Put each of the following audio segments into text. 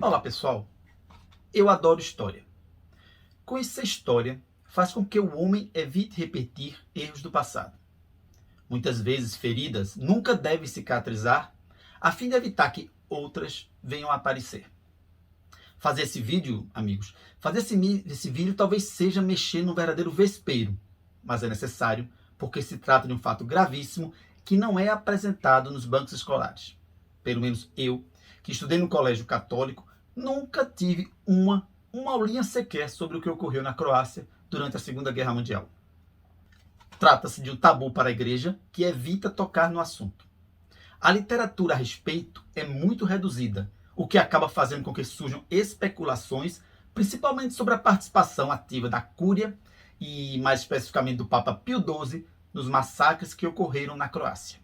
Olá pessoal, eu adoro história. Conhecer história faz com que o homem evite repetir erros do passado. Muitas vezes feridas nunca devem cicatrizar, a fim de evitar que outras venham a aparecer. Fazer esse vídeo, amigos, esse vídeo talvez seja mexer num verdadeiro vespeiro, mas é necessário porque se trata de um fato gravíssimo que não é apresentado nos bancos escolares. Pelo menos eu, que estudei no colégio católico, nunca tive uma aulinha sequer sobre o que ocorreu na Croácia durante a Segunda Guerra Mundial. Trata-se de um tabu para a igreja que evita tocar no assunto. A literatura a respeito é muito reduzida, o que acaba fazendo com que surjam especulações, principalmente sobre a participação ativa da Cúria e, mais especificamente, do Papa Pio XII nos massacres que ocorreram na Croácia.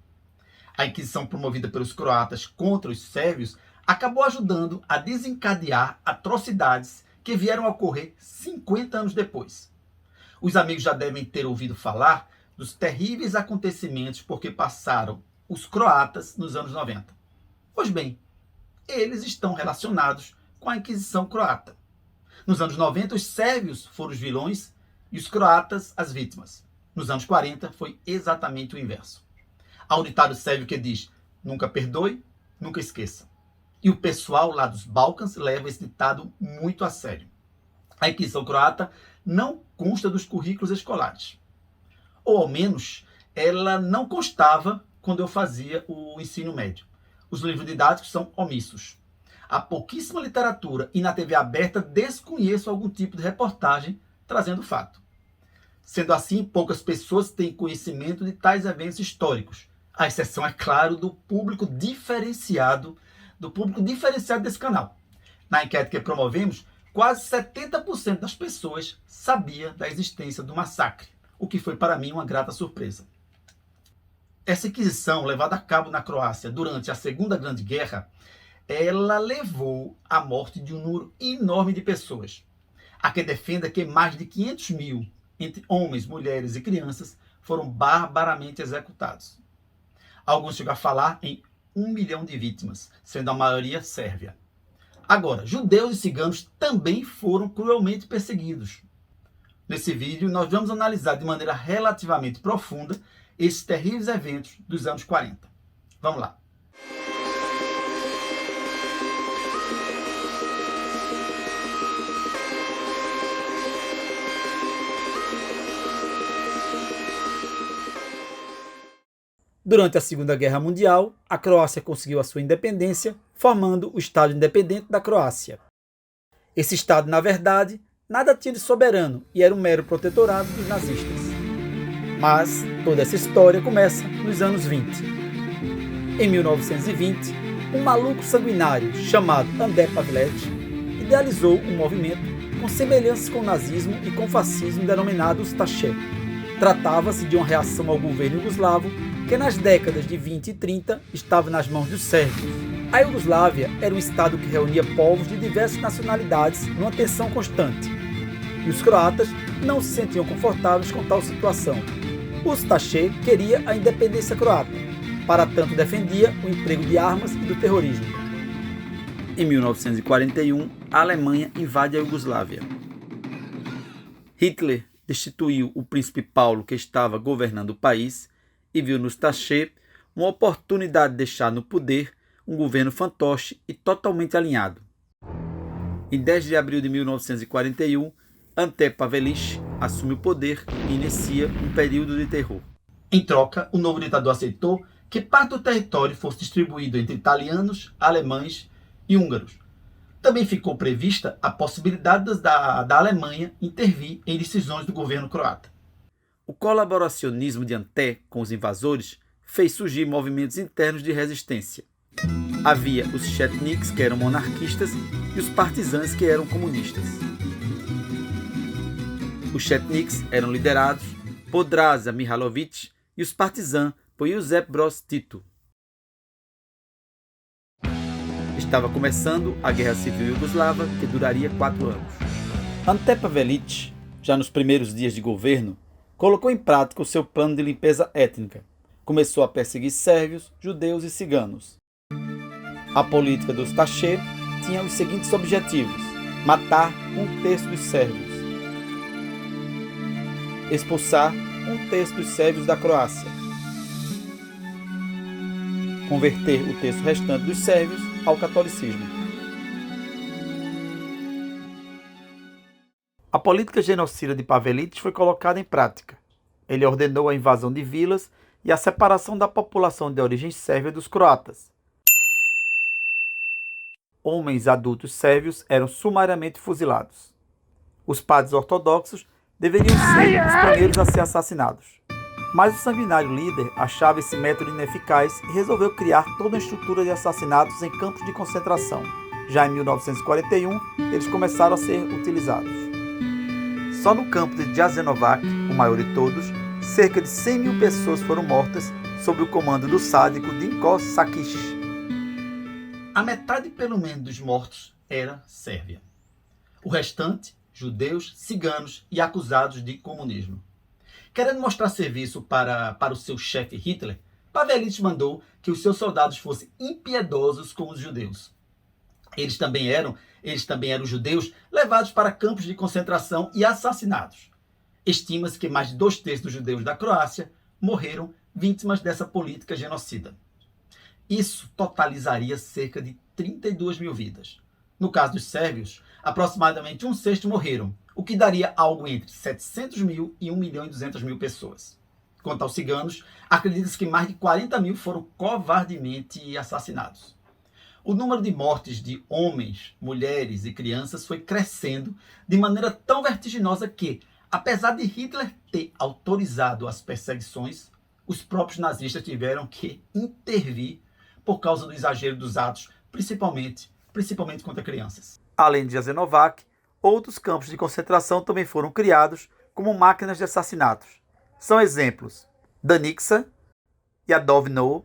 A Inquisição promovida pelos croatas contra os sérvios acabou ajudando a desencadear atrocidades que vieram a ocorrer 50 anos depois. Os amigos já devem ter ouvido falar dos terríveis acontecimentos por que passaram os croatas nos anos 90. Pois bem, eles estão relacionados com a Inquisição croata. Nos anos 90, os sérvios foram os vilões e os croatas as vítimas. Nos anos 40, foi exatamente o inverso. Há um ditado sérvio que diz: nunca perdoe, nunca esqueça. E o pessoal lá dos Balcãs leva esse ditado muito a sério. A Inquisição croata não consta dos currículos escolares. Ou ao menos, ela não constava quando eu fazia o ensino médio. Os livros didáticos são omissos. Há pouquíssima literatura e na TV aberta desconheço algum tipo de reportagem trazendo o fato. Sendo assim, poucas pessoas têm conhecimento de tais eventos históricos. A exceção, é claro, do público diferenciado desse canal. Na enquete que promovemos, quase 70% das pessoas sabia da existência do massacre, o que foi para mim uma grata surpresa. Essa Inquisição, levada a cabo na Croácia durante a Segunda Grande Guerra, ela levou à morte de um número enorme de pessoas. Há quem defenda que mais de 500 mil, entre homens, mulheres e crianças, foram barbaramente executados. Alguns chegam a falar em 1 milhão de vítimas, sendo a maioria sérvia. Agora, judeus e ciganos também foram cruelmente perseguidos. Nesse vídeo, nós vamos analisar de maneira relativamente profunda esses terríveis eventos dos anos 40. Vamos lá. Durante a Segunda Guerra Mundial, a Croácia conseguiu a sua independência, formando o Estado Independente da Croácia. Esse Estado, na verdade, nada tinha de soberano e era um mero protetorado dos nazistas. Mas toda essa história começa nos anos 20. Em 1920, um maluco sanguinário chamado Ante Pavelić idealizou um movimento com semelhanças com o nazismo e com o fascismo denominado Ustaše. Tratava-se de uma reação ao governo iugoslavo que nas décadas de 20 e 30 estava nas mãos dos sérvios. A Iugoslávia era um estado que reunia povos de diversas nacionalidades numa tensão constante. E os croatas não se sentiam confortáveis com tal situação. O Ustaše queria a independência croata, para tanto defendia o emprego de armas e do terrorismo. Em 1941, a Alemanha invade a Iugoslávia. Hitler destituiu o príncipe Paulo, que estava governando o país, e viu no Ustaše uma oportunidade de deixar no poder um governo fantoche e totalmente alinhado. Em 10 de abril de 1941, Ante Pavelić assume o poder e inicia um período de terror. Em troca, o novo ditador aceitou que parte do território fosse distribuído entre italianos, alemães e húngaros. Também ficou prevista a possibilidade da Alemanha intervir em decisões do governo croata. O colaboracionismo de Ante com os invasores fez surgir movimentos internos de resistência. Havia os chetniks, que eram monarquistas, e os partisãs, que eram comunistas. Os chetniks eram liderados por Draza Mihailović e os partisãs por Josip Broz Tito. Estava começando a Guerra Civil Iugoslava, que duraria 4 anos. Ante Pavelić, já nos primeiros dias de governo, colocou em prática o seu plano de limpeza étnica. Começou a perseguir sérvios, judeus e ciganos. A política do Ustaše tinha os seguintes objetivos: matar 1/3 dos sérvios, expulsar 1/3 dos sérvios da Croácia, converter o terço restante dos sérvios ao catolicismo. A política genocida de Pavelić foi colocada em prática. Ele ordenou a invasão de vilas e a separação da população de origem sérvia dos croatas. Homens adultos sérvios eram sumariamente fuzilados. Os padres ortodoxos deveriam ser os primeiros a ser assassinados. Mas o sanguinário líder achava esse método ineficaz e resolveu criar toda a estrutura de assassinatos em campos de concentração. Já em 1941, eles começaram a ser utilizados. Só no campo de Jasenovac, o maior de todos, cerca de 100.000 pessoas foram mortas sob o comando do sádico Dinko Šakić. A metade, pelo menos, dos mortos era sérvia. O restante, judeus, ciganos e acusados de comunismo. Querendo mostrar serviço para o seu chefe Hitler, Pavelić mandou que os seus soldados fossem impiedosos com os judeus. Eles também eram judeus levados para campos de concentração e assassinados. Estima-se que mais de 2/3 dos judeus da Croácia morreram vítimas dessa política genocida. Isso totalizaria cerca de 32.000 vidas. No caso dos sérvios, aproximadamente 1/6 morreram, o que daria algo entre 700.000 e 1.200.000 pessoas. Quanto aos ciganos, acredita-se que mais de 40.000 foram covardemente assassinados. O número de mortes de homens, mulheres e crianças foi crescendo de maneira tão vertiginosa que, apesar de Hitler ter autorizado as perseguições, os próprios nazistas tiveram que intervir por causa do exagero dos atos, principalmente contra crianças. Além de Jasenovac, outros campos de concentração também foram criados como máquinas de assassinatos. São exemplos: Danica, Jadovno,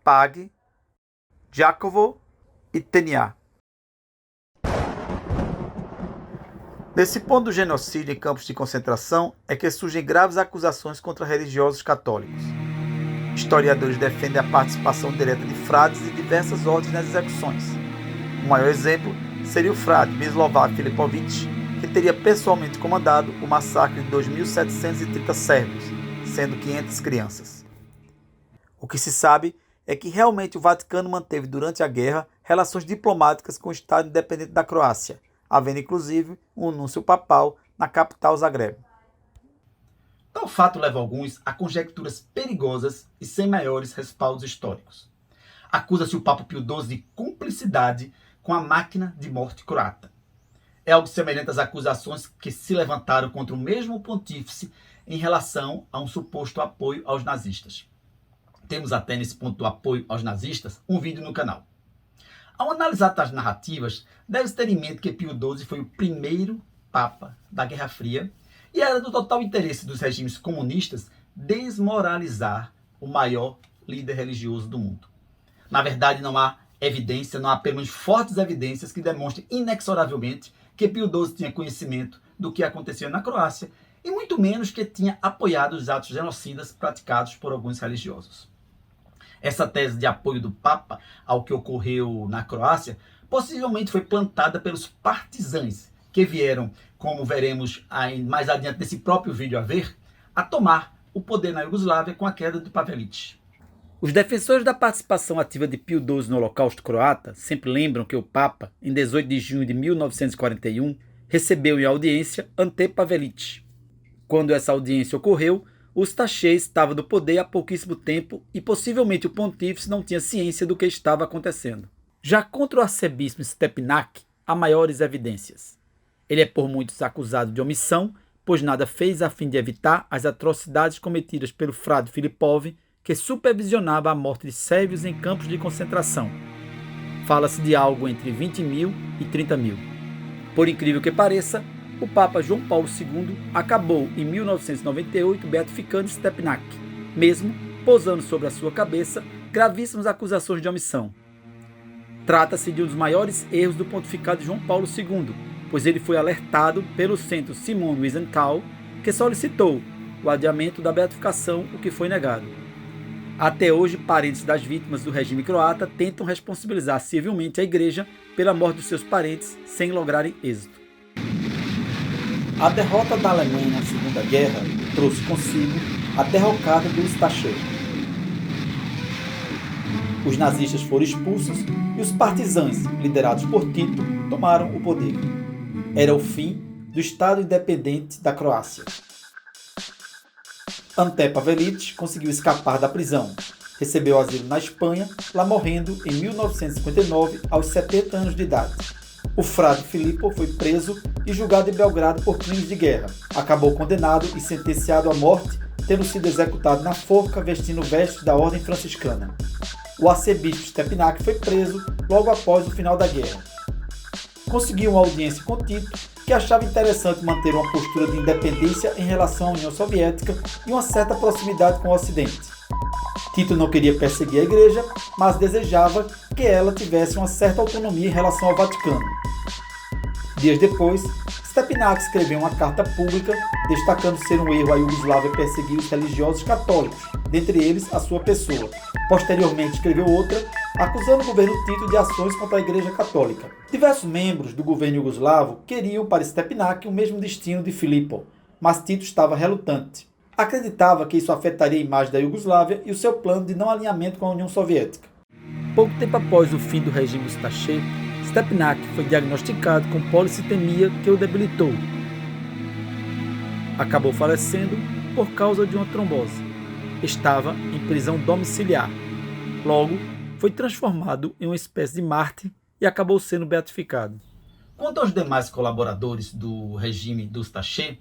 Pag, Jakovo e Tenia. Desse ponto do genocídio em campos de concentração é que surgem graves acusações contra religiosos católicos. Historiadores defendem a participação direta de frades de diversas ordens nas execuções. O maior exemplo seria o frade Miroslav Filipović, que teria pessoalmente comandado o massacre de 2.730 sérvios, sendo 500 crianças. O que se sabe é que realmente o Vaticano manteve durante a guerra relações diplomáticas com o Estado independente da Croácia, havendo inclusive um núncio papal na capital Zagreb. Tal fato leva alguns a conjecturas perigosas e sem maiores respaldos históricos. Acusa-se o Papa Pio XII de cumplicidade com a máquina de morte croata. É algo semelhante às acusações que se levantaram contra o mesmo pontífice em relação a um suposto apoio aos nazistas. Temos até nesse ponto do apoio aos nazistas um vídeo no canal. Ao analisar tais narrativas, deve-se ter em mente que Pio XII foi o primeiro Papa da Guerra Fria e era do total interesse dos regimes comunistas desmoralizar o maior líder religioso do mundo. Na verdade, não há pelo menos fortes evidências que demonstrem inexoravelmente que Pio XII tinha conhecimento do que acontecia na Croácia e muito menos que tinha apoiado os atos genocidas praticados por alguns religiosos. Essa tese de apoio do Papa ao que ocorreu na Croácia possivelmente foi plantada pelos partisãs que vieram, como veremos mais adiante nesse próprio vídeo a ver, a tomar o poder na Iugoslávia com a queda de Pavelić. Os defensores da participação ativa de Pio XII no Holocausto Croata sempre lembram que o Papa, em 18 de junho de 1941, recebeu em audiência Ante Pavelić. Quando essa audiência ocorreu, o Ustaše estava no poder há pouquíssimo tempo e possivelmente o pontífice não tinha ciência do que estava acontecendo. Já contra o arcebispo Stepinac, há maiores evidências. Ele é por muitos acusado de omissão, pois nada fez a fim de evitar as atrocidades cometidas pelo frade Filipov, que supervisionava a morte de sérvios em campos de concentração. Fala-se de algo entre 20.000 e 30.000. Por incrível que pareça, o Papa João Paulo II acabou em 1998 beatificando Stepinac, mesmo posando sobre a sua cabeça gravíssimas acusações de omissão. Trata-se de um dos maiores erros do pontificado de João Paulo II, pois ele foi alertado pelo centro Simon Wiesenthal, que solicitou o adiamento da beatificação, o que foi negado. Até hoje, parentes das vítimas do regime croata tentam responsabilizar civilmente a igreja pela morte dos seus parentes sem lograrem êxito. A derrota da Alemanha na Segunda Guerra trouxe consigo a derrocada do Ustaše. Os nazistas foram expulsos e os partisãs, liderados por Tito, tomaram o poder. Era o fim do Estado independente da Croácia. Ante Pavelić conseguiu escapar da prisão. Recebeu asilo na Espanha, lá morrendo em 1959, aos 70 anos de idade. O frade Filippo foi preso e julgado em Belgrado por crimes de guerra. Acabou condenado e sentenciado à morte, tendo sido executado na forca vestindo vestes da ordem franciscana. O arcebispo Stepinac foi preso logo após o final da guerra. Conseguiu uma audiência com Tito, que achava interessante manter uma postura de independência em relação à União Soviética e uma certa proximidade com o Ocidente. Tito não queria perseguir a igreja, mas desejava que ela tivesse uma certa autonomia em relação ao Vaticano. Dias depois, Stepinac escreveu uma carta pública destacando ser um erro a Iugoslávia perseguir os religiosos católicos, dentre eles a sua pessoa. Posteriormente escreveu outra, acusando o governo Tito de ações contra a Igreja Católica. Diversos membros do governo iugoslavo queriam para Stepinac o mesmo destino de Filippo, mas Tito estava relutante. Acreditava que isso afetaria a imagem da Iugoslávia e o seu plano de não alinhamento com a União Soviética. Pouco tempo após o fim do regime Ustaše, Stepinac foi diagnosticado com policitemia que o debilitou. Acabou falecendo por causa de uma trombose. Estava em prisão domiciliar. Logo, foi transformado em uma espécie de mártir e acabou sendo beatificado. Quanto aos demais colaboradores do regime do Ustaše,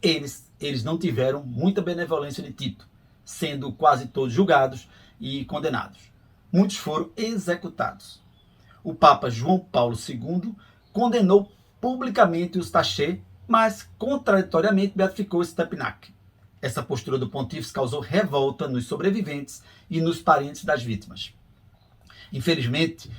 eles não tiveram muita benevolência de Tito, sendo quase todos julgados e condenados. Muitos foram executados. O Papa João Paulo II condenou publicamente o Ustaše, mas contraditoriamente beatificou Stepinac. Essa postura do pontífice causou revolta nos sobreviventes e nos parentes das vítimas. Infelizmente,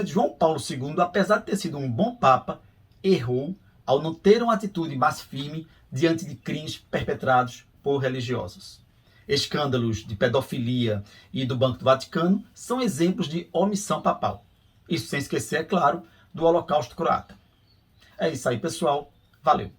João Paulo II, apesar de ter sido um bom papa, errou ao não ter uma atitude mais firme diante de crimes perpetrados por religiosos. Escândalos de pedofilia e do Banco do Vaticano são exemplos de omissão papal. Isso sem esquecer, é claro, do Holocausto croata. É isso aí, pessoal. Valeu!